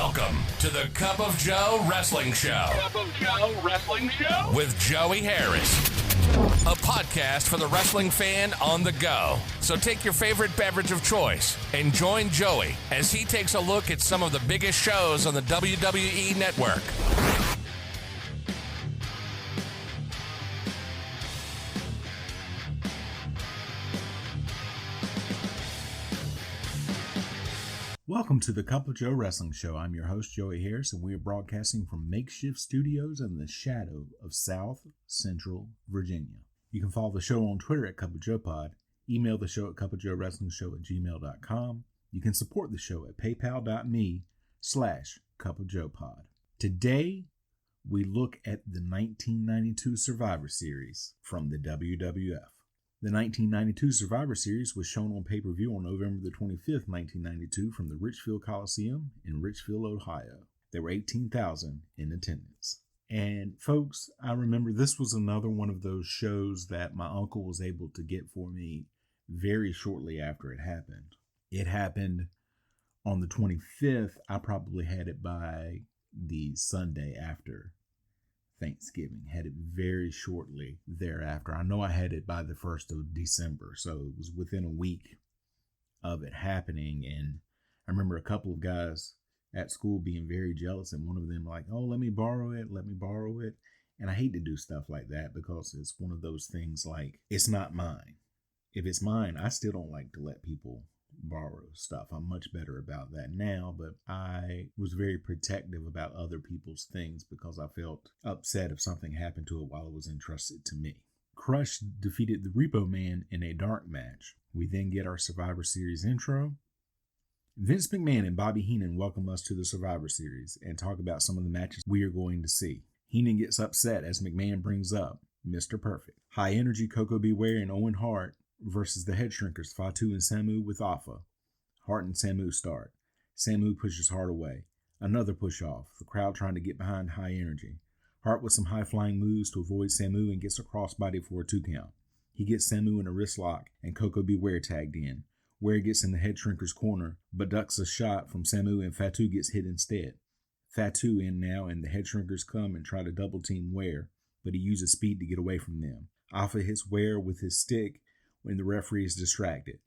Welcome to the Cup of Joe Wrestling Show. Cup of Joe Wrestling Show? With Joey Harris. A podcast for the wrestling fan on the go. So take your favorite beverage of choice and join Joey as he takes a look at some of the biggest shows on the WWE Network. Welcome to the Cup of Joe Wrestling Show. I'm your host, Joey Harris, and we are broadcasting from makeshift studios in the shadow of South Central Virginia. You can follow the show on Twitter at Cup of Joe Pod, email the show at cupofjoewrestlingshow@gmail.com. You can support the show at paypal.me/cupofjoepod. Today, we look at the 1992 Survivor Series from the WWF. The 1992 Survivor Series was shown on pay-per-view on November the 25th, 1992 from the Richfield Coliseum in Richfield, Ohio. There were 18,000 in attendance. And folks, I remember this was another one of those shows that my uncle was able to get for me very shortly after it happened. It happened on the 25th. I probably had it by the Sunday after Thanksgiving. Had it very shortly thereafter. I know I had it by the 1st of December, so it was within a week of it happening. And I remember a couple of guys at school being very jealous, and one of them like, oh, let me borrow it. And I hate to do stuff like that because it's one of those things like, it's not mine. If it's mine, I still don't like to let people borrow stuff. I'm much better about that now, but I was very protective about other people's things because I felt upset if something happened to it while it was entrusted to me. Crush defeated the Repo Man in a dark match. We then get our Survivor Series intro. Vince McMahon and Bobby Heenan welcome us to the Survivor Series and talk about some of the matches we are going to see. Heenan gets upset as McMahon brings up Mr. Perfect. High Energy, Coco Beware, and Owen Hart versus the Head Shrinkers, Fatu and Samu with Alpha. Hart and Samu start. Samu pushes Hart away. Another push off. The crowd trying to get behind High Energy. Hart with some high flying moves to avoid Samu and gets a crossbody for a 2 count. He gets Samu in a wrist lock and Coco Beware tagged in. Ware gets in the Head Shrinker's corner but ducks a shot from Samu and Fatu gets hit instead. Fatu in now and the Head Shrinkers come and try to double team Ware, but he uses speed to get away from them. Alpha hits Ware with his stick when the referee is distracted.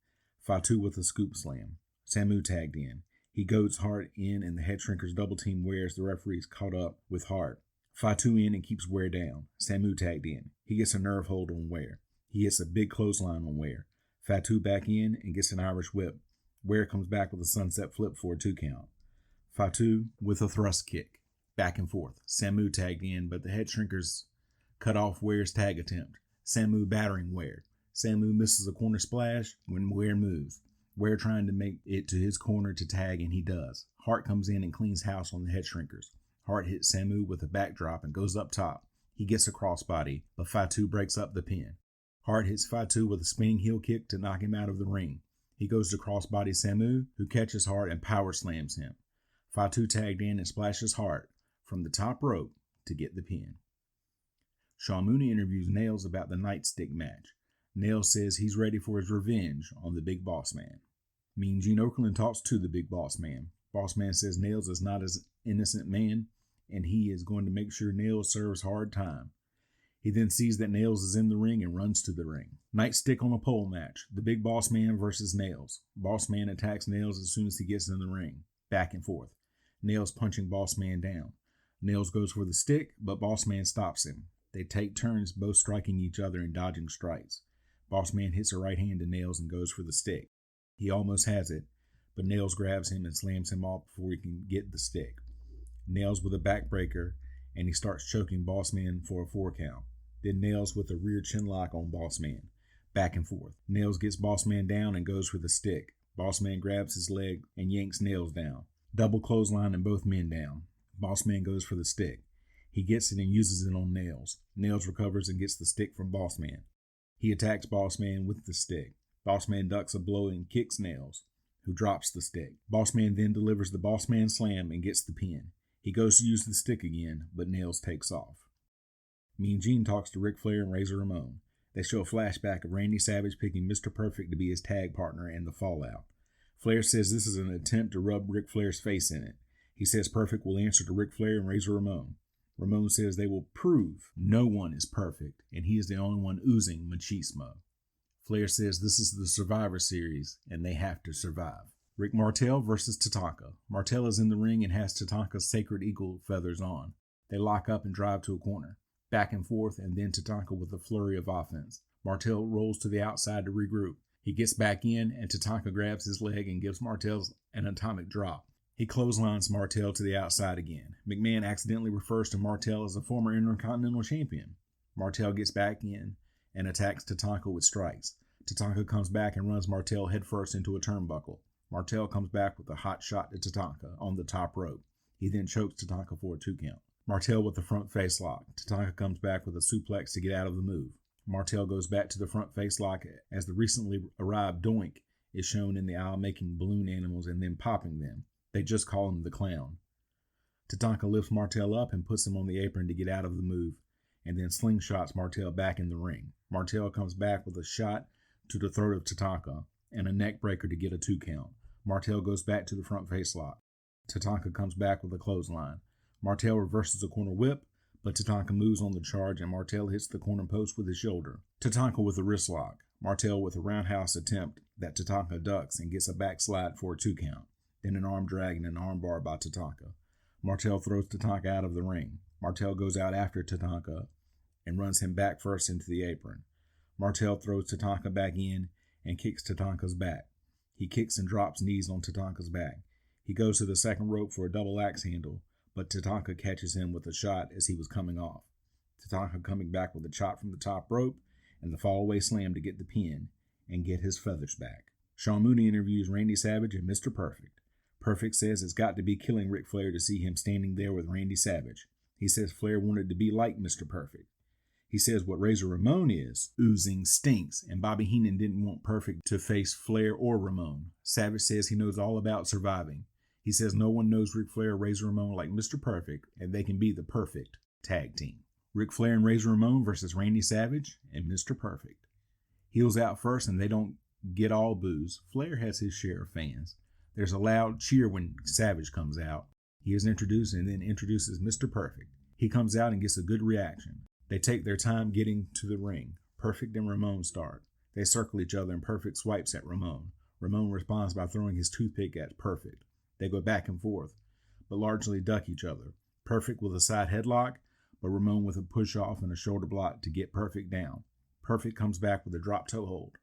Fatu with a scoop slam. Samu tagged in. He goads Hart in and the Head Shrinkers double team Ware as the referee is caught up with Hart. Fatu in and keeps Ware down. Samu tagged in. He gets a nerve hold on Ware. He hits a big clothesline on Ware. Fatu back in and gets an Irish whip. Ware comes back with a sunset flip for a 2 count. Fatu with a thrust kick. Back and forth. Samu tagged in, but the Head Shrinkers cut off Ware's tag attempt. Samu battering Ware. Samu misses a corner splash when Ware moves. Ware trying to make it to his corner to tag, and he does. Hart comes in and cleans house on the Head Shrinkers. Hart hits Samu with a backdrop and goes up top. He gets a crossbody, but Fatu breaks up the pin. Hart hits Fatu with a spinning heel kick to knock him out of the ring. He goes to crossbody Samu, who catches Hart and power slams him. Fatu tagged in and splashes Hart from the top rope to get the pin. Sean Mooney interviews Nailz about the nightstick match. Nailz says he's ready for his revenge on the Big Boss Man. Mean Gene Okerlund talks to the Big Boss Man. Boss Man says Nailz is not an innocent man, and he is going to make sure Nailz serves hard time. He then sees that Nailz is in the ring and runs to the ring. Nightstick on a pole match. The Big Boss Man versus Nailz. Boss Man attacks Nailz as soon as he gets in the ring. Back and forth. Nailz punching Boss Man down. Nailz goes for the stick, but Boss Man stops him. They take turns both striking each other and dodging strikes. Boss Man hits a right hand to Nailz and goes for the stick. He almost has it, but Nailz grabs him and slams him off before he can get the stick. Nailz with a backbreaker, and he starts choking Boss Man for a 4 count. Then Nailz with a rear chin lock on Boss Man. Back and forth. Nailz gets Boss Man down and goes for the stick. Boss Man grabs his leg and yanks Nailz down. Double clothesline and both men down. Boss Man goes for the stick. He gets it and uses it on Nailz. Nailz recovers and gets the stick from Boss Man. He attacks Boss Man with the stick. Boss Man ducks a blow and kicks Nailz, who drops the stick. Boss Man then delivers the Boss Man slam and gets the pin. He goes to use the stick again, but Nailz takes off. Mean Gene talks to Ric Flair and Razor Ramon. They show a flashback of Randy Savage picking Mr. Perfect to be his tag partner and the fallout. Flair says this is an attempt to rub Ric Flair's face in it. He says Perfect will answer to Ric Flair and Razor Ramon. Ramon says they will prove no one is perfect, and he is the only one oozing machismo. Flair says this is the Survivor Series, and they have to survive. Rick Martel versus Tatanka. Martel is in the ring and has Tatanka's sacred eagle feathers on. They lock up and drive to a corner. Back and forth, and then Tatanka with a flurry of offense. Martel rolls to the outside to regroup. He gets back in, and Tatanka grabs his leg and gives Martel an atomic drop. He clotheslines Martel to the outside again. McMahon accidentally refers to Martel as a former Intercontinental Champion. Martel gets back in and attacks Tatanka with strikes. Tatanka comes back and runs Martel headfirst into a turnbuckle. Martel comes back with a hot shot to Tatanka on the top rope. He then chokes Tatanka for a 2 count. Martel with the front face lock. Tatanka comes back with a suplex to get out of the move. Martel goes back to the front face lock as the recently arrived Doink is shown in the aisle making balloon animals and then popping them. They just call him the Clown. Tatanka lifts Martel up and puts him on the apron to get out of the move, and then slingshots Martel back in the ring. Martel comes back with a shot to the throat of Tatanka and a neck breaker to get a 2 count. Martel goes back to the front face lock. Tatanka comes back with a clothesline. Martel reverses a corner whip, but Tatanka moves on the charge and Martel hits the corner post with his shoulder. Tatanka with a wrist lock. Martel with a roundhouse attempt that Tatanka ducks and gets a backslide for a 2 count. Then an arm drag and an arm bar by Tatanka. Martel throws Tatanka out of the ring. Martel goes out after Tatanka and runs him back first into the apron. Martel throws Tatanka back in and kicks Tatanka's back. He kicks and drops knees on Tatanka's back. He goes to the second rope for a double axe handle, but Tatanka catches him with a shot as he was coming off. Tatanka coming back with a chop from the top rope and the fallaway slam to get the pin and get his feathers back. Sean Mooney interviews Randy Savage and Mr. Perfect. Perfect says it's got to be killing Ric Flair to see him standing there with Randy Savage. He says Flair wanted to be like Mr. Perfect. He says what Razor Ramon is, oozing stinks, and Bobby Heenan didn't want Perfect to face Flair or Ramon. Savage says he knows all about surviving. He says no one knows Ric Flair or Razor Ramon like Mr. Perfect, and they can be the perfect tag team. Ric Flair and Razor Ramon versus Randy Savage and Mr. Perfect. Heels out first, and they don't get all boos. Flair has his share of fans. There's a loud cheer when Savage comes out. He is introduced and then introduces Mr. Perfect. He comes out and gets a good reaction. They take their time getting to the ring. Perfect and Ramon start. They circle each other and Perfect swipes at Ramon. Ramon responds by throwing his toothpick at Perfect. They go back and forth, but largely duck each other. Perfect with a side headlock, but Ramon with a push-off and a shoulder block to get Perfect down. Perfect comes back with a drop toe hold.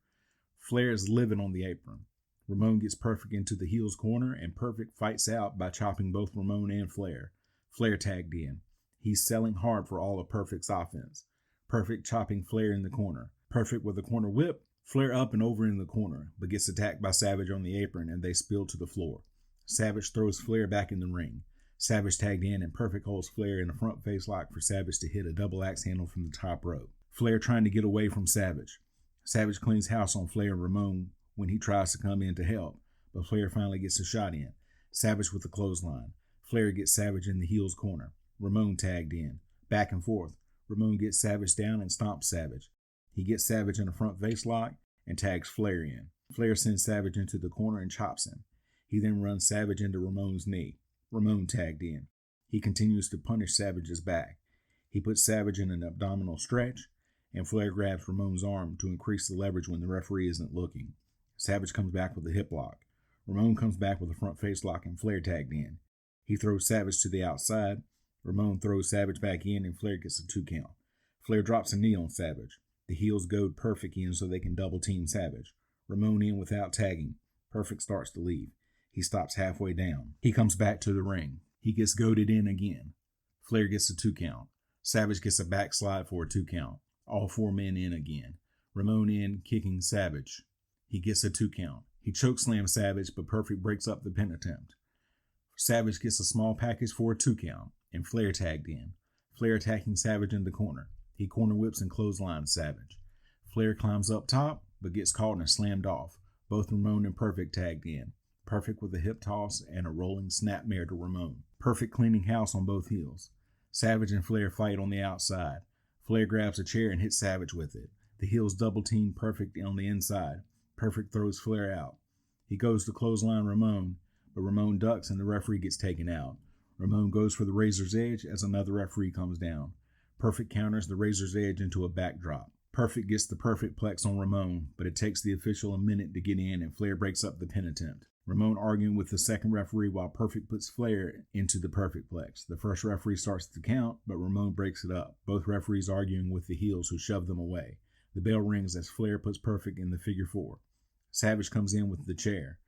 Flair is living on the apron. Ramon gets Perfect into the heels corner, and Perfect fights out by chopping both Ramon and Flair. Flair tagged in. He's selling hard for all of Perfect's offense. Perfect chopping Flair in the corner. Perfect with a corner whip. Flair up and over in the corner, but gets attacked by Savage on the apron, and they spill to the floor. Savage throws Flair back in the ring. Savage tagged in, and Perfect holds Flair in a front face lock for Savage to hit a double axe handle from the top rope. Flair trying to get away from Savage. Savage cleans house on Flair and Ramon when he tries to come in to help, but Flair finally gets a shot in. Savage with a clothesline. Flair gets Savage in the heels corner. Ramon tagged in. Back and forth. Ramon gets Savage down and stomps Savage. He gets Savage in a front face lock and tags Flair in. Flair sends Savage into the corner and chops him. He then runs Savage into Ramon's knee. Ramon tagged in. He continues to punish Savage's back. He puts Savage in an abdominal stretch, and Flair grabs Ramon's arm to increase the leverage when the referee isn't looking. Savage comes back with a hip lock. Ramon comes back with a front face lock, and Flair tagged in. He throws Savage to the outside. Ramon throws Savage back in, and Flair gets a 2 count. Flair drops a knee on Savage. The heels goad Perfect in so they can double team Savage. Ramon in without tagging. Perfect starts to leave. He stops halfway down. He comes back to the ring. He gets goaded in again. Flair gets a 2 count. Savage gets a backslide for a 2 count. All 4 men in again. Ramon in, kicking Savage. He gets a 2 count. He chokeslams Savage, but Perfect breaks up the pin attempt. Savage gets a small package for a 2 count, and Flair tagged in. Flair attacking Savage in the corner. He corner whips and clotheslines Savage. Flair climbs up top, but gets caught and slammed off. Both Ramon and Perfect tagged in. Perfect with a hip toss and a rolling snapmare to Ramon. Perfect cleaning house on both heels. Savage and Flair fight on the outside. Flair grabs a chair and hits Savage with it. The heels double team Perfect on the inside. Perfect throws Flair out. He goes to clothesline Ramon, but Ramon ducks and the referee gets taken out. Ramon goes for the Razor's Edge as another referee comes down. Perfect counters the Razor's Edge into a backdrop. Perfect gets the perfect plex on Ramon, but it takes the official a minute to get in and Flair breaks up the pin attempt. Ramon arguing with the second referee while Perfect puts Flair into the perfect plex. The first referee starts the count, but Ramon breaks it up. Both referees arguing with the heels who shove them away. The bell rings as Flair puts Perfect in the figure four. Savage comes in with the chair.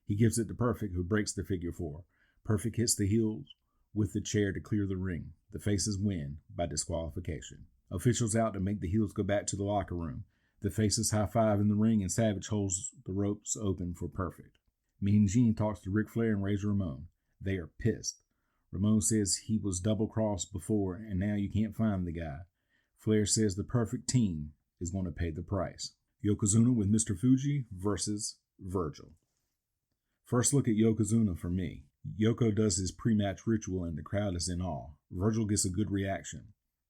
He gives it to Perfect, who breaks the figure four. Perfect hits the heels with the chair to clear the ring. The faces win by disqualification. Officials out to make the heels go back to the locker room. The faces high-five in the ring and Savage holds the ropes open for Perfect. Mean Gene talks to Ric Flair and Razor Ramon. They are pissed. Ramon says he was double-crossed before and now you can't find the guy. Flair says the perfect team is going to pay the price. Yokozuna with Mr. Fuji versus Virgil. First look at Yokozuna for me. Yoko does his pre-match ritual and the crowd is in awe. Virgil gets a good reaction.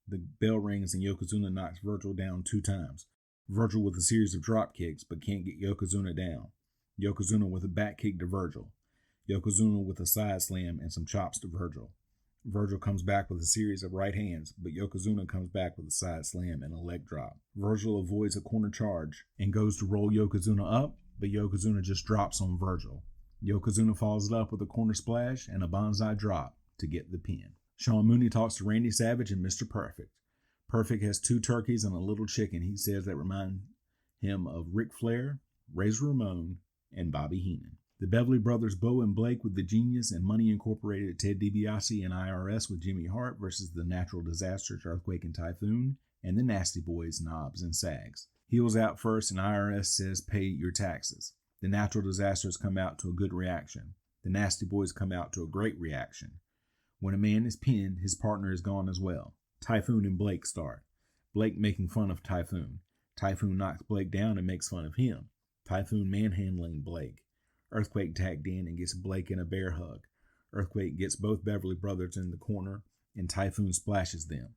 The bell rings and Yokozuna knocks Virgil down 2 times. Virgil with a series of drop kicks but can't get Yokozuna down. Yokozuna with a back kick to Virgil. Yokozuna with a side slam and some chops to Virgil. Virgil comes back with a series of right hands, but Yokozuna comes back with a side slam and a leg drop. Virgil avoids a corner charge and goes to roll Yokozuna up, but Yokozuna just drops on Virgil. Yokozuna follows it up with a corner splash and a bonsai drop to get the pin. Sean Mooney talks to Randy Savage and Mr. Perfect. Perfect has 2 turkeys and a little chicken, he says, that remind him of Ric Flair, Razor Ramon, and Bobby Heenan. The Beverly Brothers, Bo and Blake with the Genius and Money Incorporated, Ted DiBiase and IRS with Jimmy Hart versus the Natural Disasters, Earthquake and Typhoon, and the Nasty Boys, Knobs and Sags. Heels out first and IRS says pay your taxes. The Natural Disasters come out to a good reaction. The Nasty Boys come out to a great reaction. When a man is pinned, his partner is gone as well. Typhoon and Blake start. Blake making fun of Typhoon. Typhoon knocks Blake down and makes fun of him. Typhoon manhandling Blake. Earthquake tagged in and gets Blake in a bear hug. Earthquake gets both Beverly Brothers in the corner and Typhoon splashes them.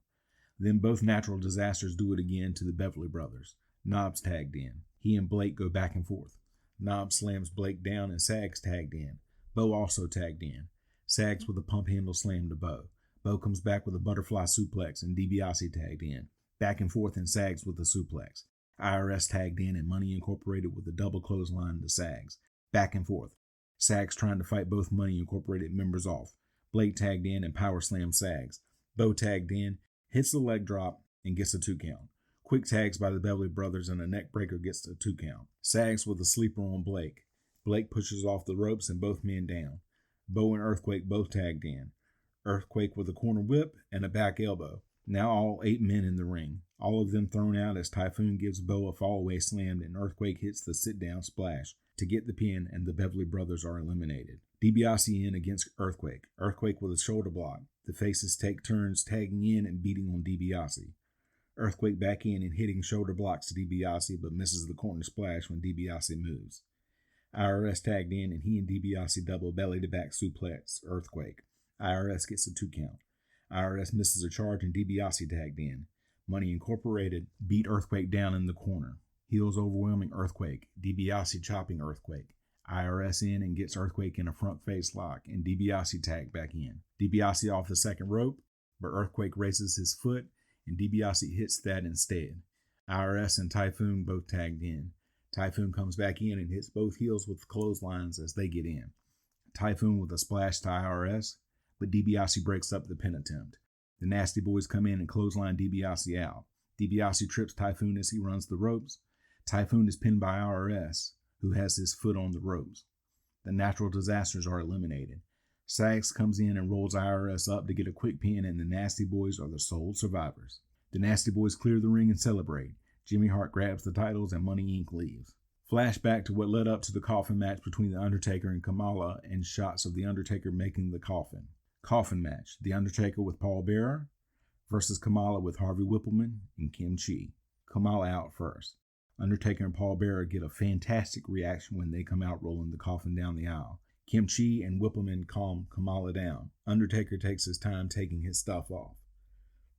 Then both Natural Disasters do it again to the Beverly Brothers. Knobs tagged in. He and Blake go back and forth. Knobs slams Blake down and Sags tagged in. Bo also tagged in. Sags with a pump handle slam to Bo. Bo comes back with a butterfly suplex and DiBiase tagged in. Back and forth and Sags with a suplex. IRS tagged in and Money Incorporated with a double clothesline to Sags. Back and forth. Sags trying to fight both Money Incorporated members off. Blake tagged in and power slammed Sags. Bo tagged in, hits the leg drop, and gets a 2 count. Quick tags by the Beverly Brothers and a neck breaker gets a 2 count. Sags with a sleeper on Blake. Blake pushes off the ropes and both men down. Bo and Earthquake both tagged in. Earthquake with a corner whip and a back elbow. Now all 8 men in the ring. All of them thrown out as Typhoon gives Bo a fallaway slam and Earthquake hits the sit-down splash to get the pin and the Beverly Brothers are eliminated. DiBiase in against Earthquake. Earthquake with a shoulder block. The faces take turns tagging in and beating on DiBiase. Earthquake back in and hitting shoulder blocks to DiBiase but misses the corner splash when DiBiase moves. IRS tagged in and he and DiBiase double belly to back suplex Earthquake. IRS gets a 2 count. IRS misses a charge and DiBiase tagged in. Money Incorporated beat Earthquake down in the corner. Heels overwhelming Earthquake. DiBiase chopping Earthquake. IRS in and gets Earthquake in a front face lock and DiBiase tagged back in. DiBiase off the second rope, but Earthquake raises his foot and DiBiase hits that instead. IRS and Typhoon both tagged in. Typhoon comes back in and hits both heels with clotheslines as they get in. Typhoon with a splash to IRS, but DiBiase breaks up the pin attempt. The Nasty Boys come in and clothesline DiBiase out. DiBiase trips Typhoon as he runs the ropes. Typhoon is pinned by IRS, who has his foot on the ropes. The Natural Disasters are eliminated. Sags comes in and rolls IRS up to get a quick pin, and the Nasty Boys are the sole survivors. The Nasty Boys clear the ring and celebrate. Jimmy Hart grabs the titles and Money Inc. leaves. Flashback to what led up to the coffin match between The Undertaker and Kamala and shots of The Undertaker making the coffin. Coffin match. The Undertaker with Paul Bearer versus Kamala with Harvey Whippleman and Kim Chi. Kamala out first. Undertaker and Paul Bearer get a fantastic reaction when they come out rolling the coffin down the aisle. Kim Chi and Whippleman calm Kamala down. Undertaker takes his time taking his stuff off.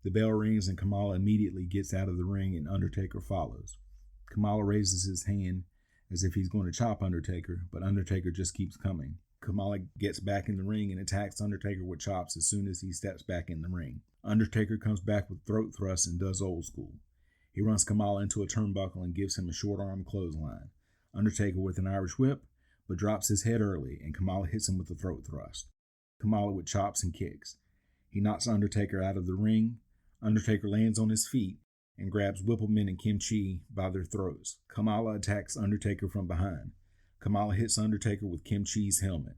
The bell rings and Kamala immediately gets out of the ring and Undertaker follows. Kamala raises his hand as if he's going to chop Undertaker, but Undertaker just keeps coming. Kamala gets back in the ring and attacks Undertaker with chops as soon as he steps back in the ring. Undertaker comes back with throat thrusts and does old school. He runs Kamala into a turnbuckle and gives him a short arm clothesline. Undertaker with an Irish whip, but drops his head early, and Kamala hits him with a throat thrust. Kamala with chops and kicks. He knocks Undertaker out of the ring. Undertaker lands on his feet and grabs Whippleman and Kim Chi by their throats. Kamala attacks Undertaker from behind. Kamala hits Undertaker with Kim Chi's helmet.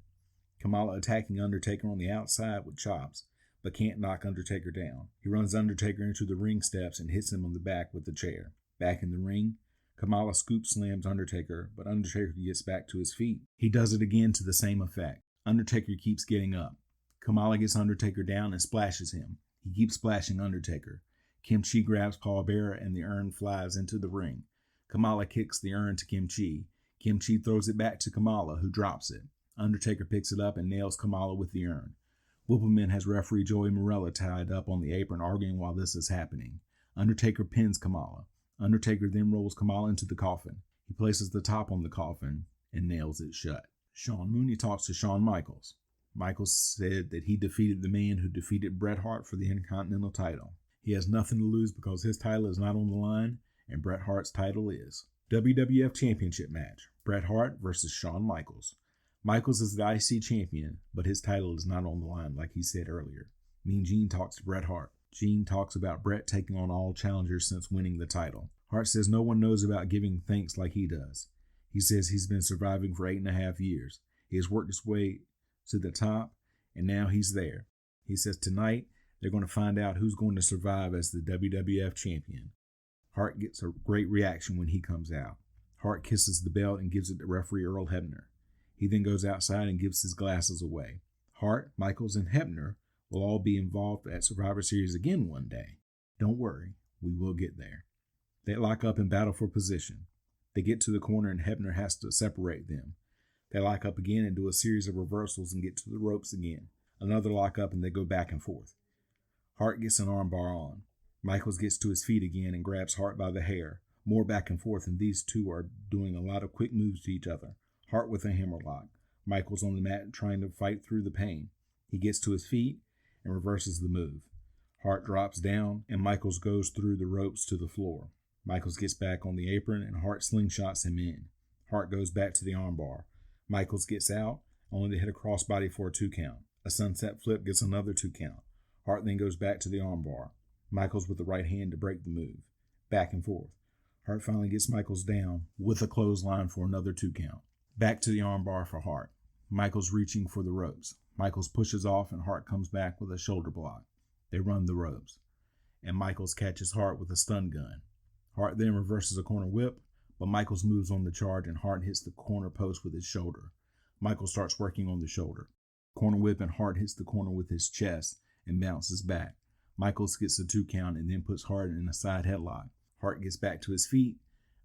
Kamala attacking Undertaker on the outside with chops, but can't knock Undertaker down. He runs Undertaker into the ring steps and hits him on the back with the chair. Back in the ring, Kamala scoop slams Undertaker, but Undertaker gets back to his feet. He does it again to the same effect. Undertaker keeps getting up. Kamala gets Undertaker down and splashes him. He keeps splashing Undertaker. Kim Chi grabs Paul Bearer and the urn flies into the ring. Kamala kicks the urn to Kim Chi. Kim Chi throws it back to Kamala, who drops it. Undertaker picks it up and nails Kamala with the urn. Whippleman has referee Joey Morella tied up on the apron, arguing while this is happening. Undertaker pins Kamala. Undertaker then rolls Kamala into the coffin. He places the top on the coffin and nails it shut. Sean Mooney talks to Shawn Michaels. Michaels said that he defeated the man who defeated Bret Hart for the Intercontinental title. He has nothing to lose because his title is not on the line, and Bret Hart's title is. WWF Championship match, Bret Hart versus Shawn Michaels. Michaels is the IC champion, but his title is not on the line like he said earlier. Mean Gene talks to Bret Hart. Gene talks about Bret taking on all challengers since winning the title. Hart says no one knows about giving thanks like he does. He says he's been surviving for 8.5 years. He has worked his way to the top, and now he's there. He says tonight they're going to find out who's going to survive as the WWF champion. Hart gets a great reaction when he comes out. Hart kisses the belt and gives it to referee Earl Hebner. He then goes outside and gives his glasses away. Hart, Michaels, and Hebner will all be involved at Survivor Series again one day. Don't worry, we will get there. They lock up and battle for position. They get to the corner and Hebner has to separate them. They lock up again and do a series of reversals and get to the ropes again. Another lock up and they go back and forth. Hart gets an armbar on. Michaels gets to his feet again and grabs Hart by the hair. More back and forth, and these two are doing a lot of quick moves to each other. Hart with a hammerlock. Michaels on the mat trying to fight through the pain. He gets to his feet and reverses the move. Hart drops down and Michaels goes through the ropes to the floor. Michaels gets back on the apron and Hart slingshots him in. Hart goes back to the armbar. Michaels gets out, only to hit a crossbody for a 2 count. A sunset flip gets another 2 count. Hart then goes back to the armbar. Michaels with the right hand to break the move. Back and forth. Hart finally gets Michaels down with a clothesline for another 2 count. Back to the armbar for Hart. Michaels reaching for the ropes. Michaels pushes off and Hart comes back with a shoulder block. They run the ropes. And Michaels catches Hart with a stun gun. Hart then reverses a corner whip, but Michaels moves on the charge and Hart hits the corner post with his shoulder. Michaels starts working on the shoulder. Corner whip and Hart hits the corner with his chest and bounces back. Michaels gets a 2 count and then puts Hart in a side headlock. Hart gets back to his feet,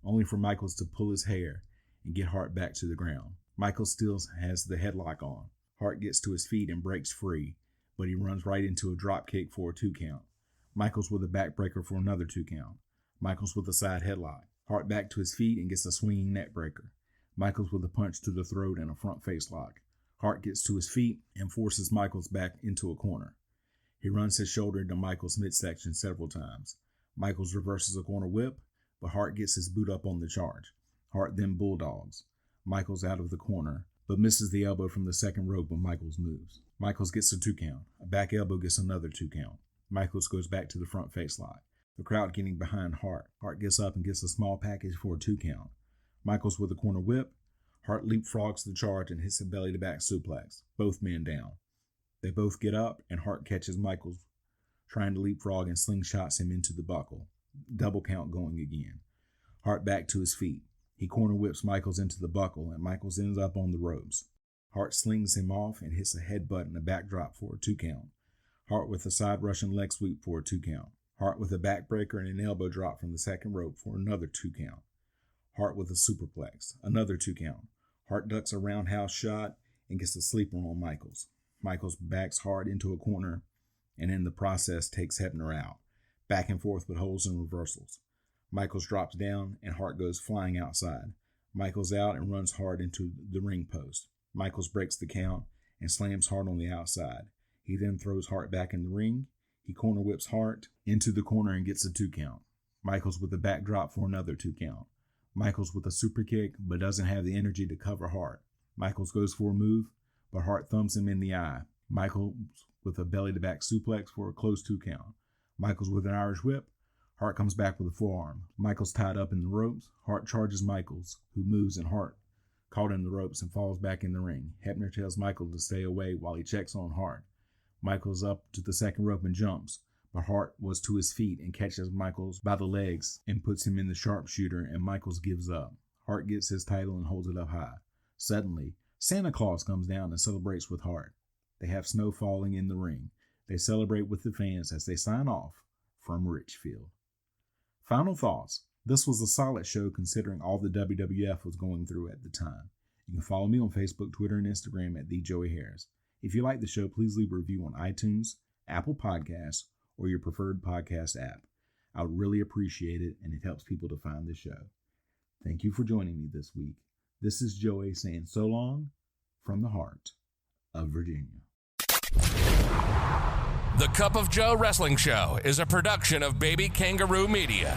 only for Michaels to pull his hair and get Hart back to the ground. Michaels still has the headlock on. Hart gets to his feet and breaks free, but he runs right into a drop kick for a 2 count. Michaels with a backbreaker for another 2 count. Michaels with a side headlock. Hart back to his feet and gets a swinging neck breaker. Michaels with a punch to the throat and a front face lock. Hart gets to his feet and forces Michaels back into a corner. He runs his shoulder into Michaels' midsection several times. Michaels reverses a corner whip, but Hart gets his boot up on the charge. Hart then bulldogs Michaels out of the corner, but misses the elbow from the second rope when Michaels moves. Michaels gets a 2 count. A back elbow gets another 2 count. Michaels goes back to the front face lock. The crowd getting behind Hart. Hart gets up and gets a small package for a 2 count. Michaels with a corner whip. Hart leapfrogs the charge and hits a belly-to-back suplex. Both men down. They both get up, and Hart catches Michaels trying to leapfrog and slingshots him into the buckle. Double count going again. Hart back to his feet. He corner whips Michaels into the buckle, and Michaels ends up on the ropes. Hart slings him off and hits a headbutt and a backdrop for a 2 count. Hart with a side Russian leg sweep for a 2 count. Hart with a backbreaker and an elbow drop from the second rope for another 2 count. Hart with a superplex, another 2 count. Hart ducks a roundhouse shot and gets a sleeper on Michaels. Michaels backs Hart into a corner and in the process takes Hebner out. Back and forth with holds and reversals. Michaels drops down and Hart goes flying outside. Michaels out and runs Hart into the ring post. Michaels breaks the count and slams Hart on the outside. He then throws Hart back in the ring. He corner whips Hart into the corner and gets a 2 count. Michaels with a backdrop for another 2 count. Michaels with a super kick, but doesn't have the energy to cover Hart. Michaels goes for a move, but Hart thumps him in the eye. Michaels with a belly-to-back suplex for a close 2 count. Michaels with an Irish whip. Hart comes back with a forearm. Michaels tied up in the ropes. Hart charges Michaels, who moves, and Hart caught in the ropes and falls back in the ring. Hebner tells Michaels to stay away while he checks on Hart. Michaels up to the second rope and jumps, but Hart was to his feet and catches Michaels by the legs and puts him in the sharpshooter, and Michaels gives up. Hart gets his title and holds it up high. Suddenly, Santa Claus comes down and celebrates with Hart. They have snow falling in the ring. They celebrate with the fans as they sign off from Richfield. Final thoughts. This was a solid show considering all the WWF was going through at the time. You can follow me on Facebook, Twitter, and Instagram at TheJoeyHarris. If you like the show, please leave a review on iTunes, Apple Podcasts, or your preferred podcast app. I would really appreciate it, and it helps people to find the show. Thank you for joining me this week. This is Joey saying so long from the heart of Virginia. The Cup of Joe Wrestling Show is a production of Baby Kangaroo Media.